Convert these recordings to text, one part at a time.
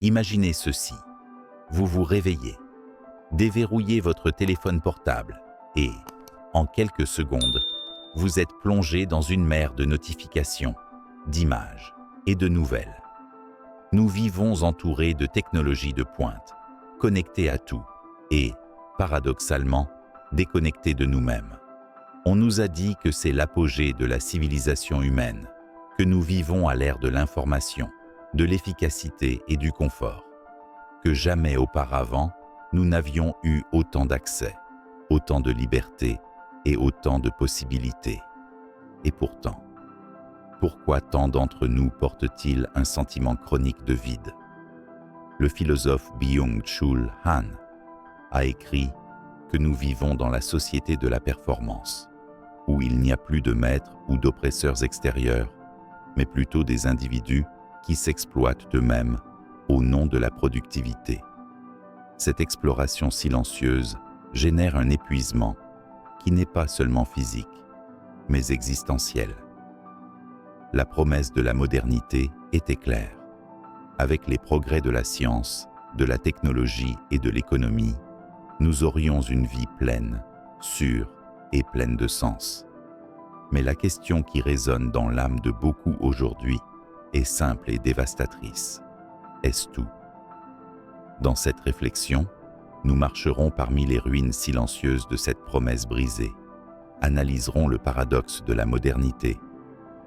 Imaginez ceci. Vous vous réveillez, déverrouillez votre téléphone portable et, en quelques secondes, vous êtes plongé dans une mer de notifications, d'images et de nouvelles. Nous vivons entourés de technologies de pointe, connectés à tout et, paradoxalement, déconnectés de nous-mêmes. On nous a dit que c'est l'apogée de la civilisation humaine, que nous vivons à l'ère de l'information, de l'efficacité et du confort, que jamais auparavant nous n'avions eu autant d'accès, autant de liberté et autant de possibilités. Et pourtant, pourquoi tant d'entre nous portent-ils un sentiment chronique de vide? Le philosophe Byung-Chul Han a écrit que nous vivons dans la société de la performance, où il n'y a plus de maîtres ou d'oppresseurs extérieurs, mais plutôt des individus qui s'exploitent eux-mêmes au nom de la productivité. Cette exploration silencieuse génère un épuisement qui n'est pas seulement physique, mais existentiel. La promesse de la modernité était claire. Avec les progrès de la science, de la technologie et de l'économie, nous aurions une vie pleine, sûre et pleine de sens. Mais la question qui résonne dans l'âme de beaucoup aujourd'hui est simple et dévastatrice. Est-ce tout? Dans cette réflexion, nous marcherons parmi les ruines silencieuses de cette promesse brisée, analyserons le paradoxe de la modernité,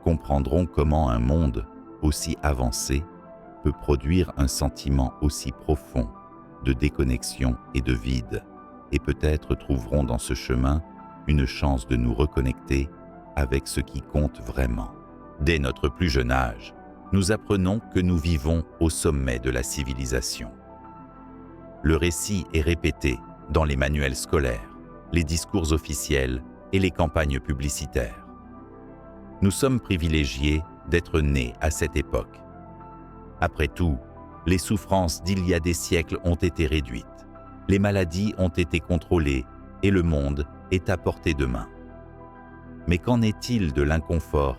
comprendrons comment un monde aussi avancé peut produire un sentiment aussi profond de déconnexion et de vide, et peut-être trouverons dans ce chemin une chance de nous reconnecter avec ce qui compte vraiment. Dès notre plus jeune âge, nous apprenons que nous vivons au sommet de la civilisation. Le récit est répété dans les manuels scolaires, les discours officiels et les campagnes publicitaires. Nous sommes privilégiés d'être nés à cette époque. Après tout, les souffrances d'il y a des siècles ont été réduites, les maladies ont été contrôlées et le monde est à portée de main. Mais qu'en est-il de l'inconfort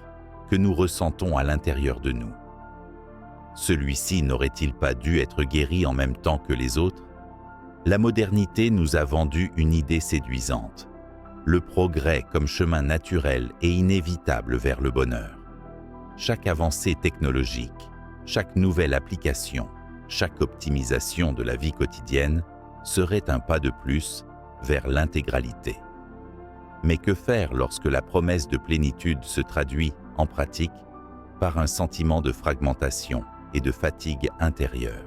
que nous ressentons à l'intérieur de nous? Celui-ci n'aurait-il pas dû être guéri en même temps que les autres? La modernité nous a vendu une idée séduisante, le progrès comme chemin naturel et inévitable vers le bonheur. Chaque avancée technologique, chaque nouvelle application, chaque optimisation de la vie quotidienne serait un pas de plus vers l'intégralité. Mais que faire lorsque la promesse de plénitude se traduit, en pratique, par un sentiment de fragmentation et de fatigue intérieure?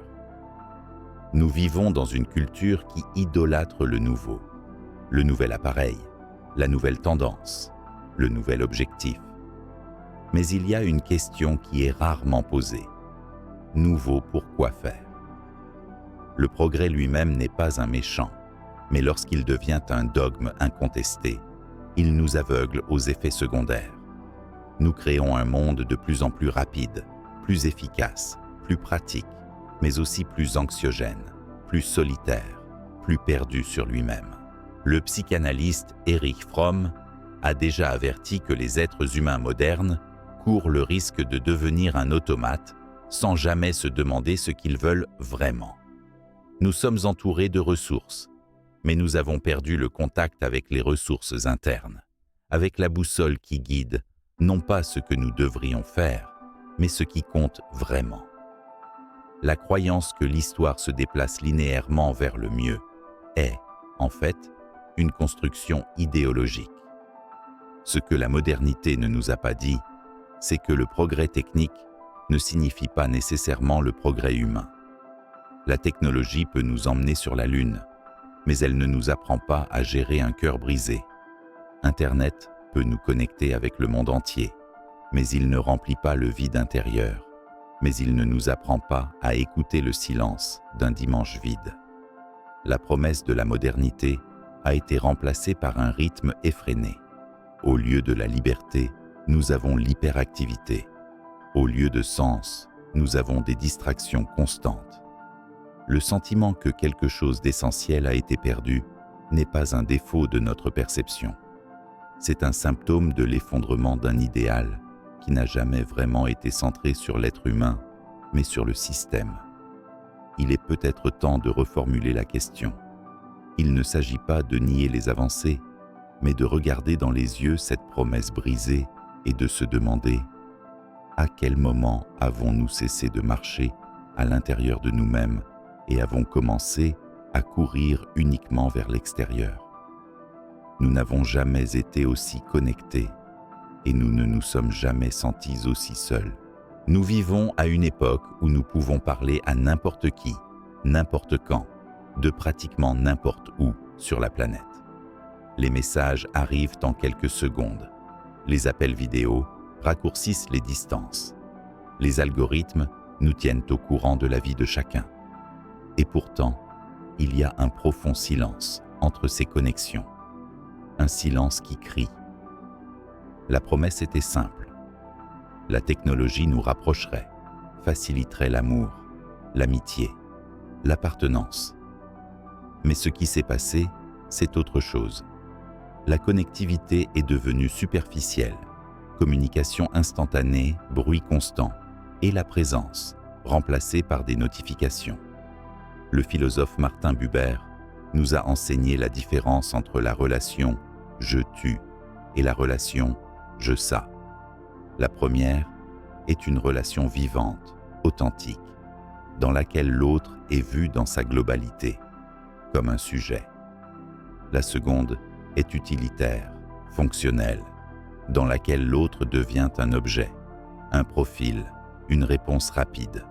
Nous vivons dans une culture qui idolâtre le nouvel appareil, la nouvelle tendance, le nouvel objectif. Mais il y a une question qui est rarement posée. Nouveau pour quoi faire? Le progrès lui-même n'est pas un méchant, mais lorsqu'il devient un dogme incontesté, il nous aveugle aux effets secondaires. Nous créons un monde de plus en plus rapide, plus efficace, plus pratique, mais aussi plus anxiogène, plus solitaire, plus perdu sur lui-même. Le psychanalyste Erich Fromm a déjà averti que les êtres humains modernes courent le risque de devenir un automate sans jamais se demander ce qu'ils veulent vraiment. Nous sommes entourés de ressources, mais nous avons perdu le contact avec les ressources internes, avec la boussole qui guide non pas ce que nous devrions faire, mais ce qui compte vraiment. La croyance que l'histoire se déplace linéairement vers le mieux est, en fait, une construction idéologique. Ce que la modernité ne nous a pas dit, c'est que le progrès technique ne signifie pas nécessairement le progrès humain. La technologie peut nous emmener sur la Lune, mais elle ne nous apprend pas à gérer un cœur brisé. Internet peut nous connecter avec le monde entier, mais il ne remplit pas le vide intérieur, mais il ne nous apprend pas à écouter le silence d'un dimanche vide. La promesse de la modernité a été remplacée par un rythme effréné. Au lieu de la liberté, nous avons l'hyperactivité. Au lieu de sens, nous avons des distractions constantes. Le sentiment que quelque chose d'essentiel a été perdu n'est pas un défaut de notre perception. C'est un symptôme de l'effondrement d'un idéal qui n'a jamais vraiment été centré sur l'être humain, mais sur le système. il est peut-être temps de reformuler la question. Il ne s'agit pas de nier les avancées, mais de regarder dans les yeux cette promesse brisée et de se demander à quel moment avons-nous cessé de marcher à l'intérieur de nous-mêmes et avons commencé à courir uniquement vers l'extérieur. Nous n'avons jamais été aussi connectés et nous ne nous sommes jamais sentis aussi seuls. Nous vivons à une époque où nous pouvons parler à n'importe qui, n'importe quand, de pratiquement n'importe où sur la planète. Les messages arrivent en quelques secondes. Les appels vidéo raccourcissent les distances. Les algorithmes nous tiennent au courant de la vie de chacun. Et pourtant, il y a un profond silence entre ces connexions. Un silence qui crie. La promesse était simple. La technologie nous rapprocherait, faciliterait l'amour, l'amitié, l'appartenance. Mais ce qui s'est passé, c'est autre chose. La connectivité est devenue superficielle, communication instantanée, bruit constant, et la présence, remplacée par des notifications. Le philosophe Martin Buber nous a enseigné la différence entre la relation « je-tu » et la relation « je-ça ». La première est une relation vivante, authentique, dans laquelle l'autre est vu dans sa globalité, comme un sujet. La seconde est utilitaire, fonctionnelle, dans laquelle l'autre devient un objet, un profil, une réponse rapide.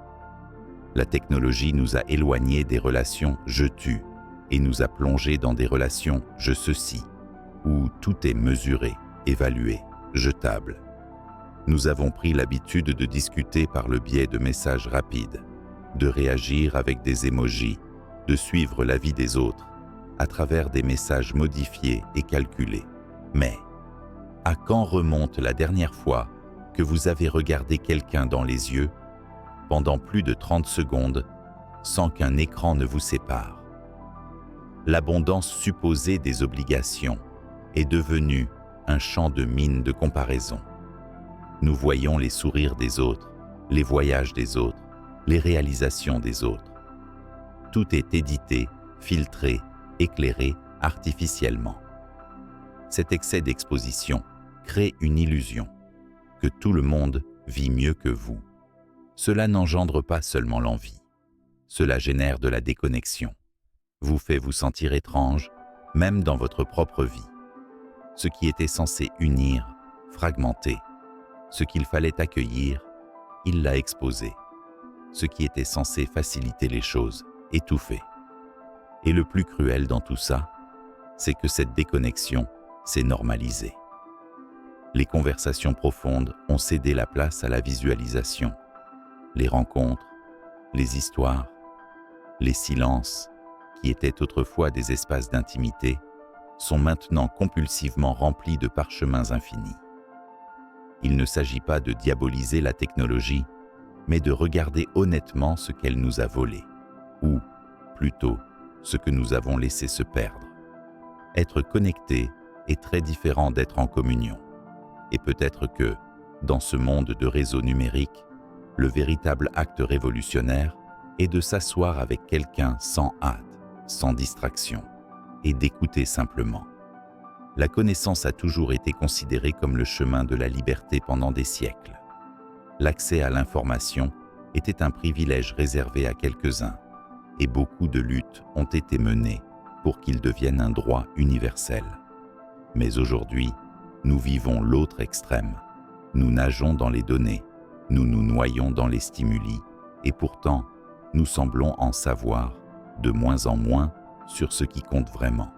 La technologie nous a éloignés des relations « je-tu » et nous a plongés dans des relations « je-ceci », où tout est mesuré, évalué, jetable. Nous avons pris l'habitude de discuter par le biais de messages rapides, de réagir avec des émojis, de suivre la vie des autres, à travers des messages modifiés et calculés. Mais, à quand remonte la dernière fois que vous avez regardé quelqu'un dans les yeux pendant plus de 30 secondes sans qu'un écran ne vous sépare? L'abondance supposée des obligations est devenue un champ de mines de comparaison. Nous voyons les sourires des autres, les voyages des autres, les réalisations des autres. Tout est édité, filtré, éclairé artificiellement. Cet excès d'exposition crée une illusion que tout le monde vit mieux que vous. Cela n'engendre pas seulement l'envie. Cela génère de la déconnexion, vous fait vous sentir étrange, même dans votre propre vie. Ce qui était censé unir, fragmenter. Ce qu'il fallait accueillir, il l'a exposé. Ce qui était censé faciliter les choses, étouffé. Et le plus cruel dans tout ça, c'est que cette déconnexion s'est normalisée. Les conversations profondes ont cédé la place à la visualisation. Les rencontres, les histoires, les silences, qui étaient autrefois des espaces d'intimité, sont maintenant compulsivement remplis de parchemins infinis. Il ne s'agit pas de diaboliser la technologie, mais de regarder honnêtement ce qu'elle nous a volé, ou, plutôt, ce que nous avons laissé se perdre. Être connecté est très différent d'être en communion. Et peut-être que, dans ce monde de réseaux numériques, le véritable acte révolutionnaire est de s'asseoir avec quelqu'un sans hâte, sans distraction, et d'écouter simplement. La connaissance a toujours été considérée comme le chemin de la liberté pendant des siècles. L'accès à l'information était un privilège réservé à quelques-uns, et beaucoup de luttes ont été menées pour qu'il devienne un droit universel. Mais aujourd'hui, nous vivons l'autre extrême. Nous nageons dans les données, nous nous noyons dans les stimuli, et pourtant, nous semblons en savoir de moins en moins sur ce qui compte vraiment.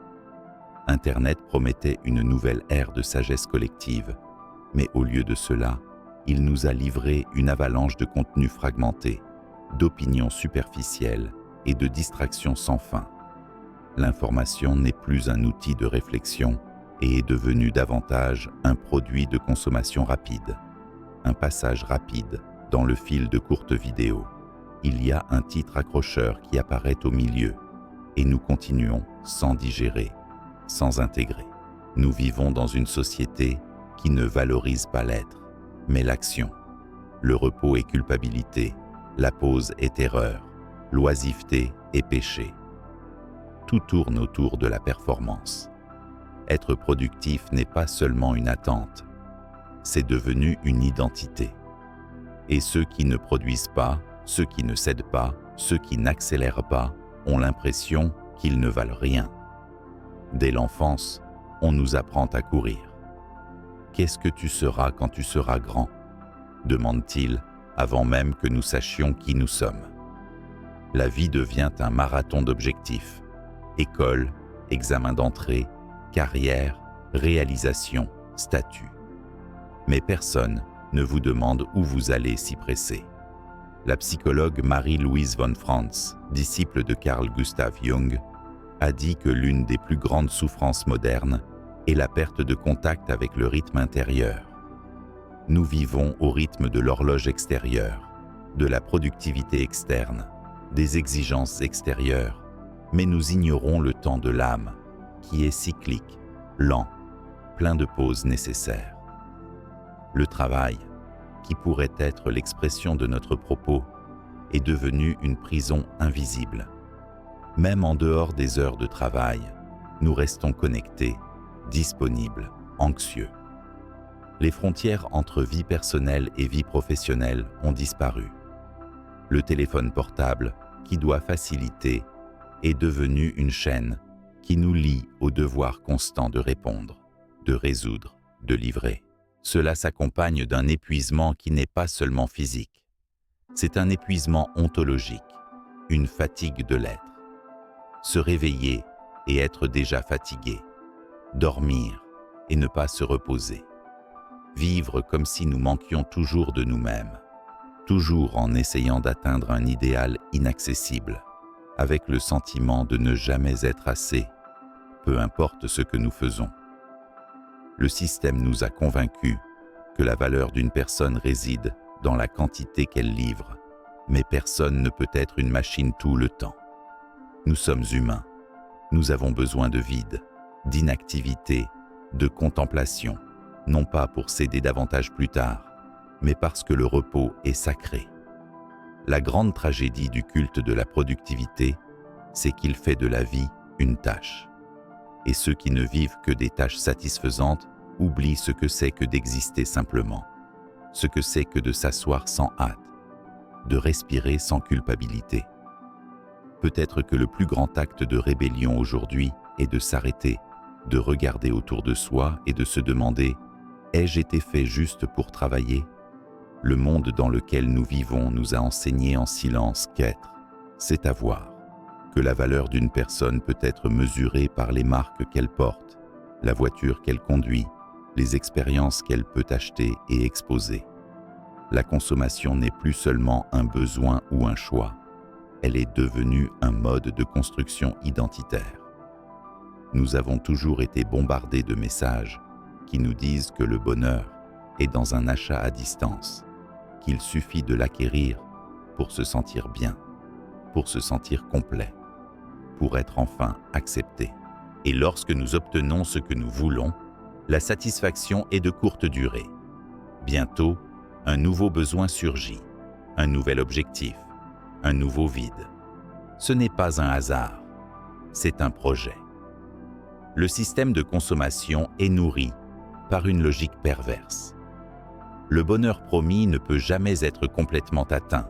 Internet promettait une nouvelle ère de sagesse collective, mais au lieu de cela, il nous a livré une avalanche de contenus fragmentés, d'opinions superficielles et de distractions sans fin. L'information n'est plus un outil de réflexion et est devenue davantage un produit de consommation rapide. Un passage rapide dans le fil de courtes vidéos. Il y a un titre accrocheur qui apparaît au milieu et nous continuons sans digérer, sans intégrer. Nous vivons dans une société qui ne valorise pas l'être, mais l'action. Le repos est culpabilité, la pause est erreur, l'oisiveté et péché. Tout tourne autour de la performance. Être productif n'est pas seulement une attente, c'est devenu une identité. Et ceux qui ne produisent pas, ceux qui ne cèdent pas, ceux qui n'accélèrent pas, ont l'impression qu'ils ne valent rien. Dès l'enfance, on nous apprend à courir. Qu'est-ce que tu seras quand tu seras grand ? Demande-t-il, avant même que nous sachions qui nous sommes. La vie devient un marathon d'objectifs. École, examen d'entrée, carrière, réalisation, statut. Mais personne ne vous demande où vous allez si pressé. La psychologue Marie-Louise von Franz, disciple de Carl Gustav Jung, a dit que l'une des plus grandes souffrances modernes est la perte de contact avec le rythme intérieur. Nous vivons au rythme de l'horloge extérieure, de la productivité externe, des exigences extérieures, mais nous ignorons le temps de l'âme, qui est cyclique, lent, plein de pauses nécessaires. Le travail, qui pourrait être l'expression de notre propos, est devenu une prison invisible. Même en dehors des heures de travail, nous restons connectés, disponibles, anxieux. Les frontières entre vie personnelle et vie professionnelle ont disparu. Le téléphone portable, qui doit faciliter, est devenu une chaîne qui nous lie au devoir constant de répondre, de résoudre, de livrer. Cela s'accompagne d'un épuisement qui n'est pas seulement physique. C'est un épuisement ontologique, une fatigue de l'être. Se réveiller et être déjà fatigué, dormir et ne pas se reposer. Vivre comme si nous manquions toujours de nous-mêmes, toujours en essayant d'atteindre un idéal inaccessible, avec le sentiment de ne jamais être assez, peu importe ce que nous faisons. Le système nous a convaincus que la valeur d'une personne réside dans la quantité qu'elle livre, mais personne ne peut être une machine tout le temps. Nous sommes humains, nous avons besoin de vide, d'inactivité, de contemplation, non pas pour céder davantage plus tard, mais parce que le repos est sacré. La grande tragédie du culte de la productivité, c'est qu'il fait de la vie une tâche. Et ceux qui ne vivent que des tâches satisfaisantes oublient ce que c'est que d'exister simplement, ce que c'est que de s'asseoir sans hâte, de respirer sans culpabilité. Peut-être que le plus grand acte de rébellion aujourd'hui est de s'arrêter, de regarder autour de soi et de se demander « Ai-je été fait juste pour travailler ?» Le monde dans lequel nous vivons nous a enseigné en silence qu'être, c'est avoir, que la valeur d'une personne peut être mesurée par les marques qu'elle porte, la voiture qu'elle conduit, les expériences qu'elle peut acheter et exposer. La consommation n'est plus seulement un besoin ou un choix, elle est devenue un mode de construction identitaire. Nous avons toujours été bombardés de messages qui nous disent que le bonheur est dans un achat à distance, qu'il suffit de l'acquérir pour se sentir bien, pour se sentir complet, pour être enfin accepté. Et lorsque nous obtenons ce que nous voulons, la satisfaction est de courte durée. Bientôt, un nouveau besoin surgit, un nouvel objectif, un nouveau vide. Ce n'est pas un hasard, c'est un projet. Le système de consommation est nourri par une logique perverse. Le bonheur promis ne peut jamais être complètement atteint,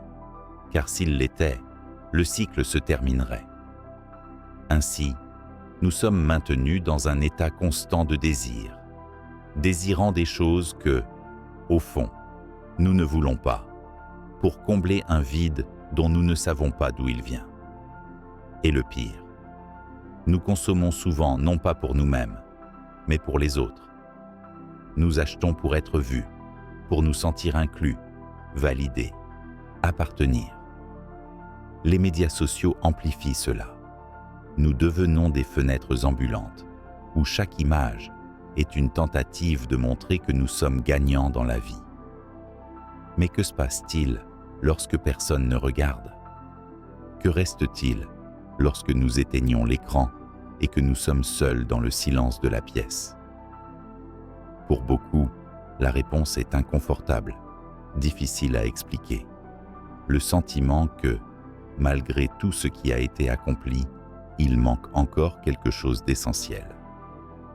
car s'il l'était, le cycle se terminerait. Ainsi, nous sommes maintenus dans un état constant de désir, désirant des choses que, au fond, nous ne voulons pas, pour combler un vide dont nous ne savons pas d'où il vient. Et le pire, nous consommons souvent non pas pour nous-mêmes, mais pour les autres. Nous achetons pour être vus, pour nous sentir inclus, validés, appartenir. Les médias sociaux amplifient cela. Nous devenons des fenêtres ambulantes, où chaque image est une tentative de montrer que nous sommes gagnants dans la vie. Mais que se passe-t-il lorsque personne ne regarde? Que reste-t-il lorsque nous éteignons l'écran et que nous sommes seuls dans le silence de la pièce? Pour beaucoup, la réponse est inconfortable, difficile à expliquer. Le sentiment que, malgré tout ce qui a été accompli, il manque encore quelque chose d'essentiel.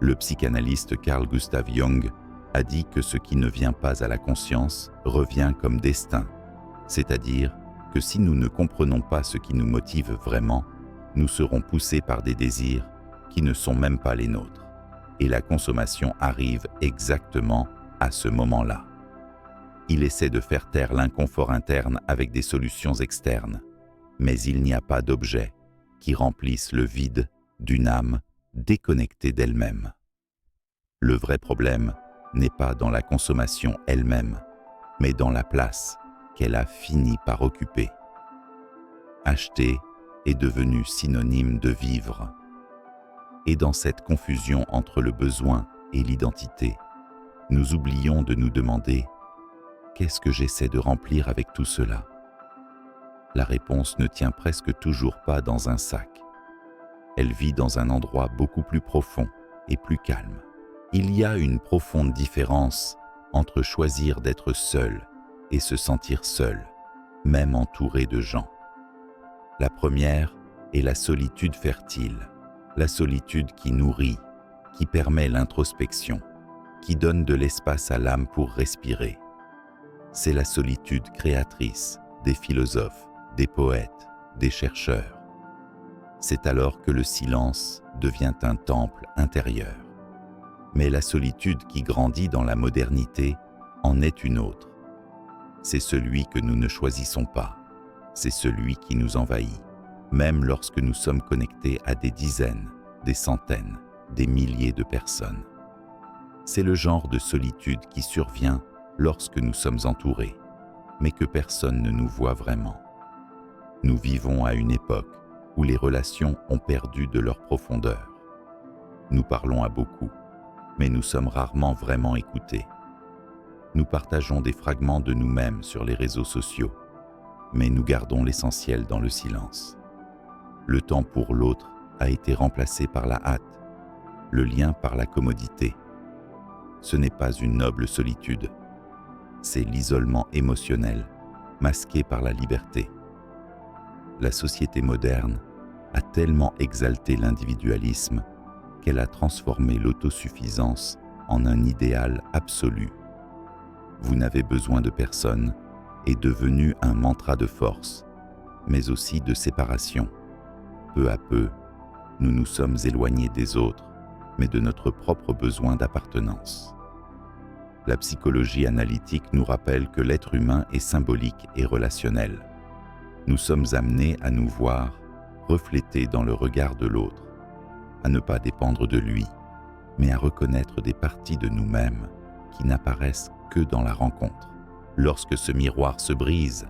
Le psychanalyste Carl Gustav Jung a dit que ce qui ne vient pas à la conscience revient comme destin, c'est-à-dire que si nous ne comprenons pas ce qui nous motive vraiment, nous serons poussés par des désirs qui ne sont même pas les nôtres. Et la consommation arrive exactement à ce moment-là. Il essaie de faire taire l'inconfort interne avec des solutions externes, mais il n'y a pas d'objet qui remplisse le vide d'une âme déconnectée d'elle-même. Le vrai problème n'est pas dans la consommation elle-même, mais dans la place qu'elle a fini par occuper. Acheter est devenu synonyme de vivre. Et dans cette confusion entre le besoin et l'identité, nous oublions de nous demander « Qu'est-ce que j'essaie de remplir avec tout cela ?» La réponse ne tient presque toujours pas dans un sac. Elle vit dans un endroit beaucoup plus profond et plus calme. Il y a une profonde différence entre choisir d'être seul et se sentir seul, même entouré de gens. La première est la solitude fertile, la solitude qui nourrit, qui permet l'introspection, qui donne de l'espace à l'âme pour respirer. C'est la solitude créatrice des philosophes, des poètes, des chercheurs. C'est alors que le silence devient un temple intérieur. Mais la solitude qui grandit dans la modernité en est une autre. C'est celui que nous ne choisissons pas, c'est celui qui nous envahit, même lorsque nous sommes connectés à des dizaines, des centaines, des milliers de personnes. C'est le genre de solitude qui survient lorsque nous sommes entourés, mais que personne ne nous voit vraiment. Nous vivons à une époque où les relations ont perdu de leur profondeur. Nous parlons à beaucoup, mais nous sommes rarement vraiment écoutés. Nous partageons des fragments de nous-mêmes sur les réseaux sociaux, mais nous gardons l'essentiel dans le silence. Le temps pour l'autre a été remplacé par la hâte, le lien par la commodité. Ce n'est pas une noble solitude, c'est l'isolement émotionnel, masqué par la liberté. La société moderne a tellement exalté l'individualisme qu'elle a transformé l'autosuffisance en un idéal absolu. Vous n'avez besoin de personne est devenu un mantra de force, mais aussi de séparation. Peu à peu, nous nous sommes éloignés des autres, mais de notre propre besoin d'appartenance. La psychologie analytique nous rappelle que l'être humain est symbolique et relationnel. Nous sommes amenés à nous voir reflétés dans le regard de l'autre, à ne pas dépendre de lui, mais à reconnaître des parties de nous-mêmes qui n'apparaissent que dans la rencontre. Lorsque ce miroir se brise,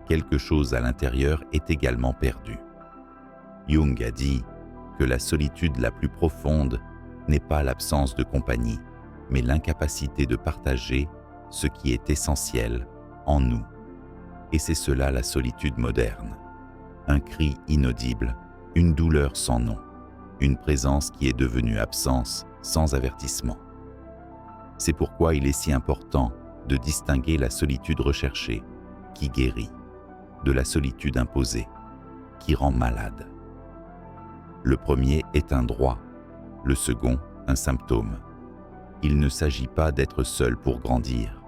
quelque chose à l'intérieur est également perdu. Jung a dit que la solitude la plus profonde n'est pas l'absence de compagnie, mais l'incapacité de partager ce qui est essentiel en nous. Et c'est cela la solitude moderne. Un cri inaudible, une douleur sans nom, une présence qui est devenue absence sans avertissement. C'est pourquoi il est si important de distinguer la solitude recherchée, qui guérit, de la solitude imposée, qui rend malade. Le premier est un droit, le second un symptôme. Il ne s'agit pas d'être seul pour grandir.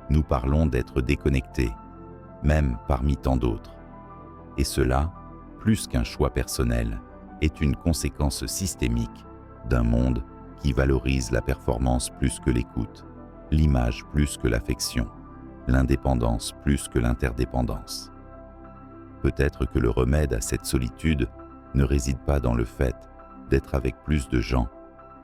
Nous parlons d'être déconnectés, même parmi tant d'autres. Et cela, plus qu'un choix personnel, est une conséquence systémique d'un monde qui valorise la performance plus que l'écoute, l'image plus que l'affection, l'indépendance plus que l'interdépendance. Peut-être que le remède à cette solitude ne réside pas dans le fait d'être avec plus de gens,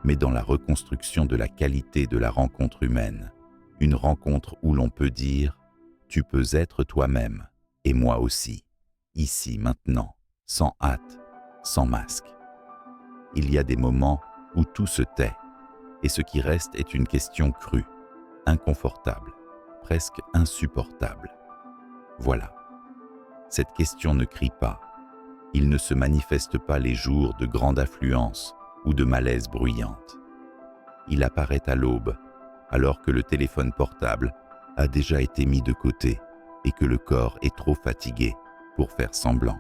mais dans la reconstruction de la qualité de la rencontre humaine. Une rencontre où l'on peut dire « tu peux être toi-même, et moi aussi, ici, maintenant, sans hâte, sans masque ». Il y a des moments où tout se tait, et ce qui reste est une question crue, inconfortable, presque insupportable. Voilà. Cette question ne crie pas. Il ne se manifeste pas les jours de grande affluence ou de malaise bruyante. Il apparaît à l'aube, alors que le téléphone portable a déjà été mis de côté et que le corps est trop fatigué pour faire semblant.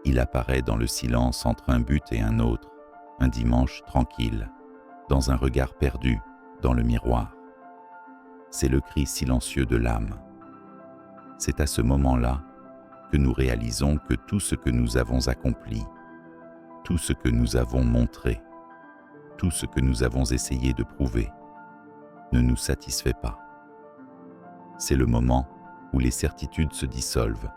Il apparaît dans le silence entre un but et un autre, un dimanche tranquille, dans un regard perdu, dans le miroir. C'est le cri silencieux de l'âme. C'est à ce moment-là que nous réalisons que tout ce que nous avons accompli, tout ce que nous avons montré, tout ce que nous avons essayé de prouver, ne nous satisfait pas. C'est le moment où les certitudes se dissolvent,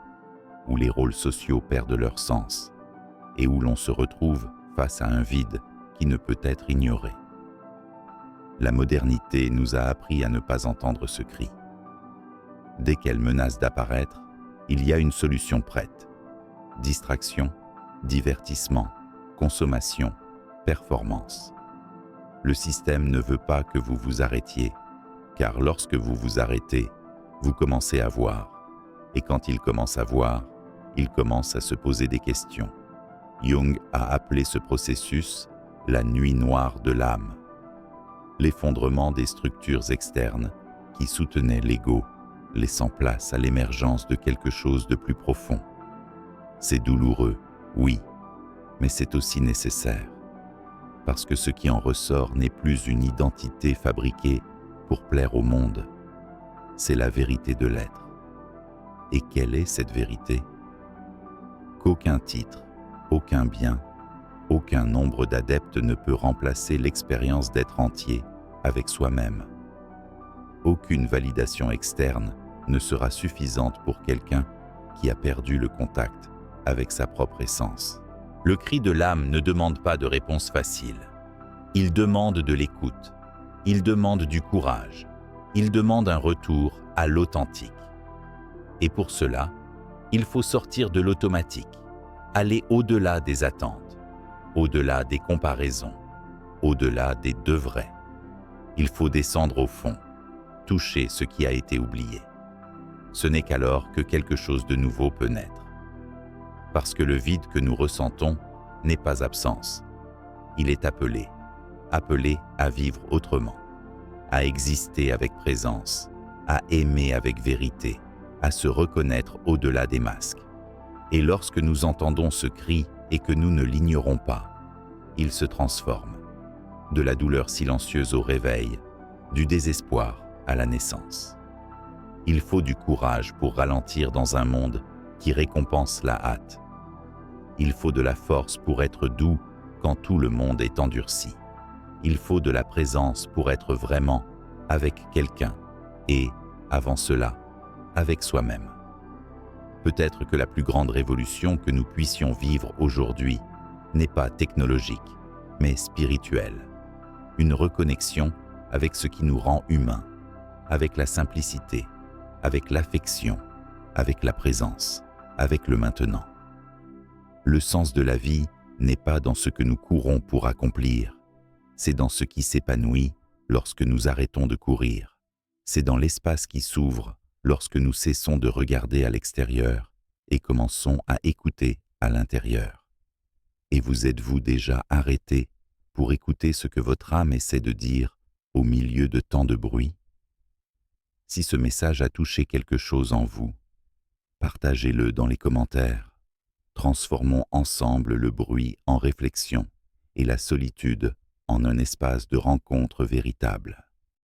où les rôles sociaux perdent leur sens et où l'on se retrouve face à un vide qui ne peut être ignoré. La modernité nous a appris à ne pas entendre ce cri. Dès qu'elle menace d'apparaître, il y a une solution prête. Distraction, divertissement, consommation, performance. Le système ne veut pas que vous vous arrêtiez, car lorsque vous vous arrêtez, vous commencez à voir. Et quand il commence à voir, il commence à se poser des questions. Jung a appelé ce processus la nuit noire de l'âme. L'effondrement des structures externes qui soutenaient l'ego, laissant place à l'émergence de quelque chose de plus profond. C'est douloureux, oui, mais c'est aussi nécessaire, parce que ce qui en ressort n'est plus une identité fabriquée pour plaire au monde, c'est la vérité de l'être. Et quelle est cette vérité? Qu'aucun titre, aucun bien, aucun nombre d'adeptes ne peut remplacer l'expérience d'être entier avec soi-même. Aucune validation externe ne sera suffisante pour quelqu'un qui a perdu le contact avec sa propre essence. Le cri de l'âme ne demande pas de réponse facile. Il demande de l'écoute. Il demande du courage. Il demande un retour à l'authentique. Et pour cela, il faut sortir de l'automatique, aller au-delà des attentes, au-delà des comparaisons, au-delà des devrais. Il faut descendre au fond, toucher ce qui a été oublié. Ce n'est qu'alors que quelque chose de nouveau peut naître. Parce que le vide que nous ressentons n'est pas absence. Il est appelé à vivre autrement, à exister avec présence, à aimer avec vérité, à se reconnaître au-delà des masques. Et lorsque nous entendons ce cri et que nous ne l'ignorons pas, il se transforme, de la douleur silencieuse au réveil, du désespoir à la naissance. Il faut du courage pour ralentir dans un monde qui récompense la hâte. Il faut de la force pour être doux quand tout le monde est endurci. Il faut de la présence pour être vraiment avec quelqu'un et, avant cela, avec soi-même. Peut-être que la plus grande révolution que nous puissions vivre aujourd'hui n'est pas technologique, mais spirituelle. Une reconnexion avec ce qui nous rend humains, avec la simplicité, avec l'affection, avec la présence, avec le maintenant. Le sens de la vie n'est pas dans ce que nous courons pour accomplir, c'est dans ce qui s'épanouit lorsque nous arrêtons de courir. C'est dans l'espace qui s'ouvre lorsque nous cessons de regarder à l'extérieur et commençons à écouter à l'intérieur. Et vous êtes-vous déjà arrêté pour écouter ce que votre âme essaie de dire au milieu de tant de bruit? Si ce message a touché quelque chose en vous, partagez-le dans les commentaires. Transformons ensemble le bruit en réflexion et la solitude en un espace de rencontre véritable.